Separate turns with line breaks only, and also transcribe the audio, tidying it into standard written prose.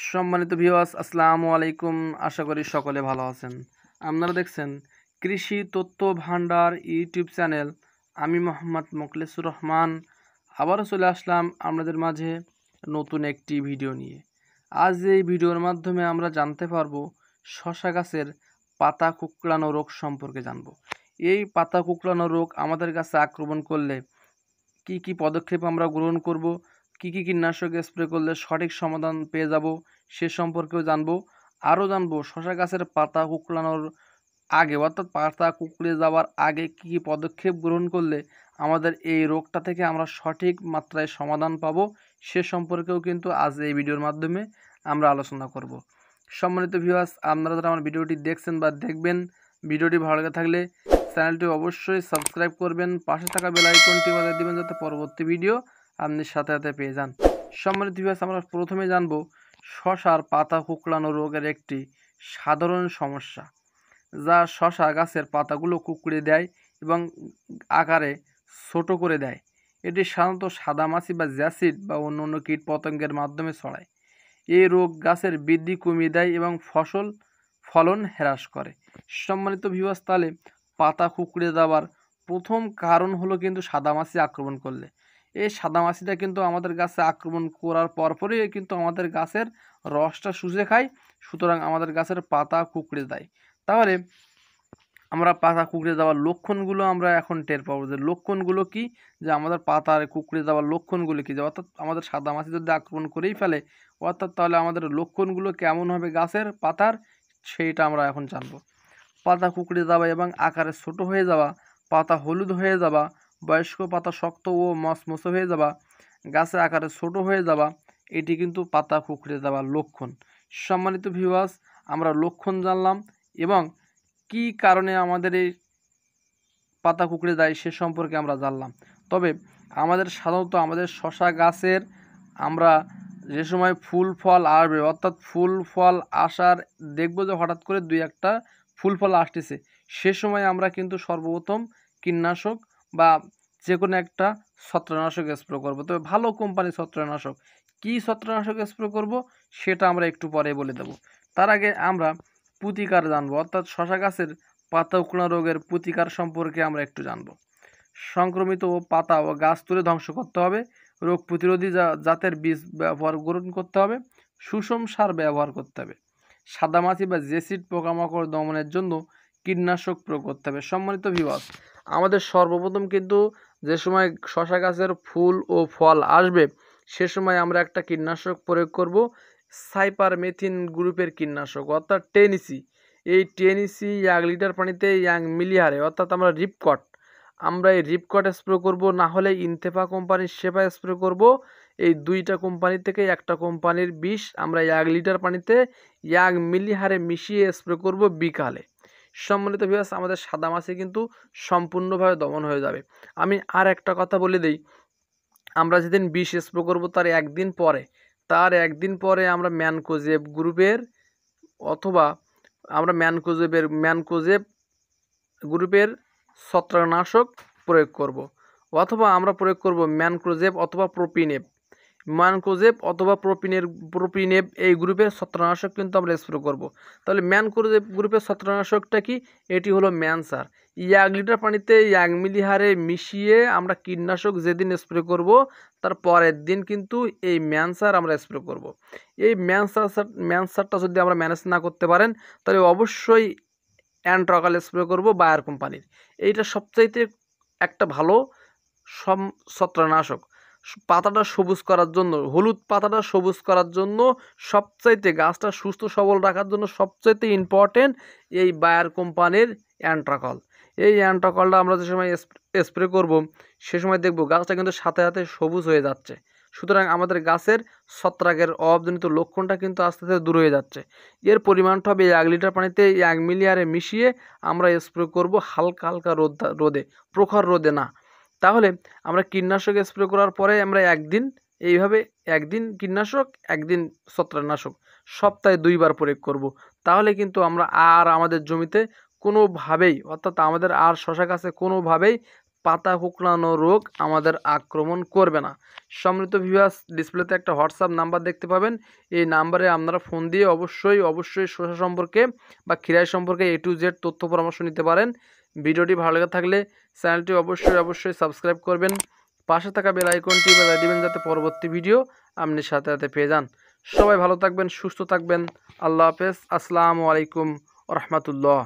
সম্মানিত ভিউয়ার্স, আসসালামু আলাইকুম। আশা করি সকলে ভালো আছেন। আপনারা দেখছেন কৃষি তথ্য ভান্ডার ইউটিউব চ্যানেল। আমি মোহাম্মদ মোখলেসুর রহমান আবারও চলে আসলাম আপনাদের মাঝে নতুন একটি ভিডিও নিয়ে। আজ এই ভিডিওর মাধ্যমে আমরা জানতে পারবো শশা গাছের পাতা কুঁকড়ানো রোগ সম্পর্কে জানব। এই পাতা কুঁকড়ানো রোগ আমাদের গাছে আক্রমণ করলে কি কি পদক্ষেপ আমরা গ্রহণ করব, কি কি কীটনাশক স্প্রে করলে সঠিক সমাধান পেয়ে যাব সে সম্পর্কেও জানবো। আরও জানবো শশা গাছের পাতা কুঁকড়ানোর আগে অর্থাৎ পাতা কুঁকড়ে যাওয়ার আগে কি কি পদক্ষেপ গ্রহণ করলে আমাদের এই রোগটা থেকে আমরা সঠিক মাত্রায় সমাধান পাবো সে সম্পর্কেও কিন্তু আজ এই ভিডিওর মাধ্যমে আমরা আলোচনা করব। সম্মানিত ভিউয়ার্স, আপনারা যারা আমার ভিডিওটি দেখছেন বা দেখবেন, ভিডিওটি ভালো লেগে থাকলে চ্যানেলটি অবশ্যই সাবস্ক্রাইব করবেন, পাশে থাকা বেল আইকনটি বাজিয়ে দিবেন যাতে পরবর্তী ভিডিও আপনি সাথে সাথে পেয়ে যান। সম্মানিত ভিউয়ার্স, আমরা প্রথমে জানব শশার পাতা কুঁকড়ানো রোগের একটি সাধারণ সমস্যা, যা শশা গাছের পাতাগুলো কুঁকড়ে দেয় এবং আকারে ছোট করে দেয়। এটি সাধারণত সাদামাছি বা জ্যাসিড বা অন্য অন্য কীট পতঙ্গের মাধ্যমে ছড়ায়। এই রোগ গাছের বৃদ্ধি কমিয়ে দেয় এবং ফলন হ্রাস করে। সম্মানিত ভিউয়ার্স, তাহলে পাতা কুঁকড়ে যাওয়ার প্রথম কারণ হলো কিন্তু সাদামাছি আক্রমণ করলে। এই সাদামাছিটা কিন্তু আমাদের গাছে আক্রমণ করার পরপরই কিন্তু আমাদের গাছের রসটা শুষে খায়, সুতরাং আমাদের গাছের পাতা কুঁকড়ে যায়। তাহলে আমরা পাতা কুঁকড়ে যাওয়ার লক্ষণগুলো আমরা এখন টের পাবো যে লক্ষণগুলো কি, যে আমাদের পাতার কুঁকড়ে যাওয়ার লক্ষণগুলো কি, যে অর্থাৎ আমাদের সাদামাছি যদি আক্রমণ করেই ফেলে অর্থাৎ তাহলে আমাদের লক্ষণগুলো কেমন হবে গাছের পাতার সেইটা আমরা এখন জানবো। পাতা কুঁকড়ে যাওয়া এবং আকারে ছোট হয়ে যাওয়া, পাতা হলুদ হয়ে যাওয়া, বয়স্ক পাতা শক্ত ও মচমচে হয়ে যাওয়া, গাছের আকারে ছোট হয়ে যাওয়া, এটি কিন্তু পাতা কুঁকড়ে যাওয়ার লক্ষণ। সম্মানিত ভিউয়ার্স, আমরা লক্ষণ জানলাম এবং কি কারণে আমাদের এই পাতা কুঁকড়ে যায় সে সম্পর্কে আমরা জানলাম। তবে আমাদের সাধারণত আমাদের শশা গাছের আমরা যে সময় ফুল ফল আসবে অর্থাৎ ফুল ফল আসার দেখবো যে হঠাৎ করে দুই একটা ফুল ফল আসতেছে, সে সময় আমরা কিন্তু সর্বপ্রথম কীটনাশক বা যে কোনো একটা ছত্রাকনাশক স্প্রে করব। তবে ভালো কোম্পানির ছত্রাকনাশক, কী ছত্রাকনাশক স্প্রে করব সেটা আমরা একটু পরে বলে দেব। তার আগে আমরা প্রতিকার জানবো, অর্থাৎ শশা গাছের পাতা কুঁকড়া রোগের প্রতিকার সম্পর্কে আমরা একটু জানবো। সংক্রমিত ও পাতা ও গাছ তুলে ধ্বংস করতে হবে, রোগ প্রতিরোধী জাতের বীজ ব্যবহার গ্রহণ করতে হবে, সুষম সার ব্যবহার করতে হবে, সাদামাছি বা জেসিড পোকামাকড় দমনের জন্য কীটনাশক প্রয়োগ করতে হবে। সম্মানিত ভিউয়ার্স, আমাদের সর্বপ্রথম কিন্তু যে সময় শশা গাছের ফুল ও ফল আসবে সে সময় আমরা একটা কীটনাশক প্রয়োগ করব, সাইপারমেথিন গ্রুপের কীটনাশক অর্থাৎ 10 EC। এই 10 EC 1 লিটার পানিতে 1 মিলিহারে অর্থাৎ আমরা এই রিপকট স্প্রে করব, না হলে ইনতেফা কোম্পানির সেবা স্প্রে করব। এই দুইটা কোম্পানি থেকে একটা কোম্পানির বিষ আমরা 1 লিটার পানিতে 1 মিলিহারে মিশিয়ে স্প্রে করব বিকালে। সম্মানিত ভিউয়ার্স, আমাদের সাদামাছি কিন্তু সম্পূর্ণভাবে দমন হয়ে যাবে। আমি আর একটা কথা বলে দিই, আমরা যেদিন বিষ স্প্রে করব তার একদিন পরে আমরা ম্যানকোজেব গ্রুপের অথবা আমরা ম্যানকোজেব গ্রুপের ছত্রাকনাশক প্রয়োগ করব, অথবা আমরা প্রয়োগ করব ম্যানকোজেব অথবা প্রোপিনেব এই গ্রুপের ছত্রাকনাশক কিন্তু আমরা স্প্রে করব। তাহলে ম্যানকোজেব গ্রুপের ছত্রাকনাশকটা কি? এটি হলো ম্যানসার। 1 লিটার পানিতে 1 মিলিহারে মিশিয়ে আমরা কীটনাশক যেদিন স্প্রে করব তার পরের দিন কিন্তু এই ম্যানসার আমরা স্প্রে করব। এই ম্যানসারটা যদি আমরা ম্যানেজ না করতে পারেন তাহলে অবশ্যই অ্যান্ট্রাকাল স্প্রে করব বায়ার কোম্পানির। এইটা সবচাইতে একটা ভালো ছত্রাকনাশক। পাতাটা সবুজ করার জন্য, হলুদ পাতাটা সবুজ করার জন্য সবচাইতে, গাছটা সুস্থ সবল রাখার জন্য সবচাইতে ইম্পর্টেন্ট এই বায়ার কোম্পানির অ্যান্ট্রাকল। এই অ্যান্ট্রাকলটা আমরা যে সময় স্প্রে করব সে সময় দেখব গাছটা কিন্তু সাথে সাথে সবুজ হয়ে যাচ্ছে। সুতরাং আমাদের গাছের ছত্রাকের অভাবজনিত লক্ষণটা কিন্তু আস্তে আস্তে দূর হয়ে যাচ্ছে। এর পরিমাণটা হবে 1 লিটার পানিতে 1 মিলিহারে মিশিয়ে আমরা স্প্রে করব হালকা হালকা রোদে, প্রখর রোদে না। তাহলে আমরা কীটনাশক স্প্রে করার পরে আমরা একদিন কীটনাশক একদিন ছত্রাকনাশক সপ্তাহে 2 বার প্রয়োগ করব। তাহলে কিন্তু আমরা আর আমাদের জমিতে কোনোভাবেই অর্থাৎ আমাদের আর শশা গাছে কোনোভাবেই পাতা কুঁকড়ানো রোগ আমাদের আক্রমণ করবে না। সম্মানিত ভিউয়ার্স, ডিসপ্লেতে একটা হোয়াটসঅ্যাপ নাম্বার দেখতে পাবেন। এই নাম্বারে আপনারা ফোন দিয়ে অবশ্যই শসা সম্পর্কে বা খিরাই সম্পর্কে A to Z তথ্য পরামর্শ নিতে পারেন। ভিডিওটি ভালো লেগে থাকলে চ্যানেলটি অবশ্যই সাবস্ক্রাইব করবেন। পাশে থাকা বেল আইকনটি বাজিয়ে দিবেন যাতে পরবর্তী ভিডিও আপনি সাথে পেয়ে যান। সবাই ভালো থাকবেন, সুস্থ থাকবেন। আল্লাহ হাফেজ। আসসালামু আলাইকুম ওয়া রাহমাতুল্লাহ।